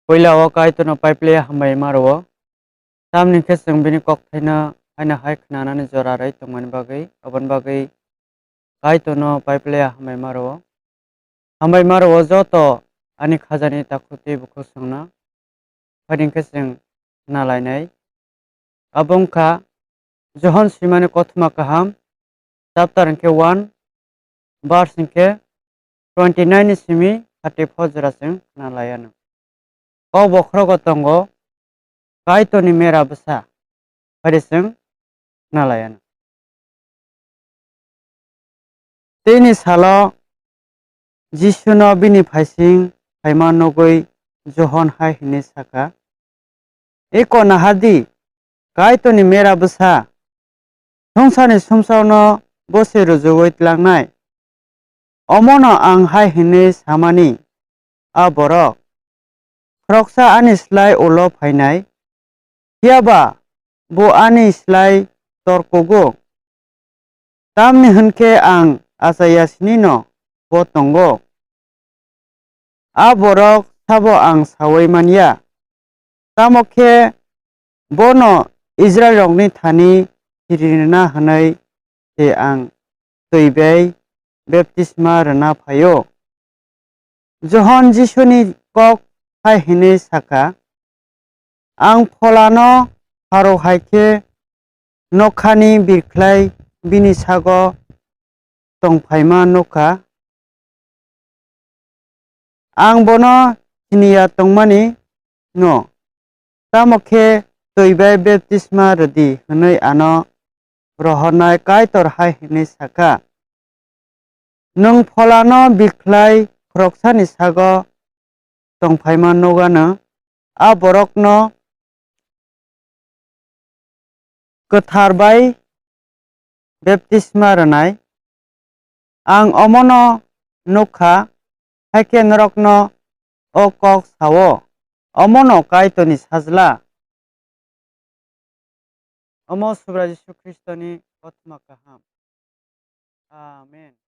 Poilao Kaitorni paiple hambai maro. Tamni keseng bini koktaina aina hai khnanani jorarai tongmani bagui oban bagui Kaitorni paiple hambai maro. Hambai maro joto ani khajani takuti buku sangna fading keseng nalainai. Abongka johon simani kothma kaham chapter ke 1 verse ke 29 simi 34 joraseng nalayana. O bokhrogo tongo Kaitorni mera bwsa fadiseng nalayana. Tini salo Jisuno bini faising faima nogoi johon hai hini saka. Eko nahadi Kaitorni mera bwsa songsani somsauno bose rujugoi tlangnai. Omono ang hai hini samani a borok kroksa ani slai ulo fainai. Hiaba bo ani slai torkogo. Tamni hunke ang asayasini no bo tongo. A borok sabo ang sawai mania. Tamokhe bono Israel rokni thani hirina hanai te ang tuibai baptisma rana phayo. Johon Jisuni kok hai hini saka. Ang polano haro haike nokhani birklai bini sago tongphaima nokha. Ang bono siniya tongmani no. Tamokhe tuibai baptisma radi hanai ano rohonai Kaitor hai hini saka. Nung polano birklai kroksani sago tongphaima nogano a borokno kothar bai baptisma ranai. Ang omono nokha haike norokno o kok sawo. Omono Kaitorni sajla. Omo subra Jisu Kristoni othma kaham. Amen.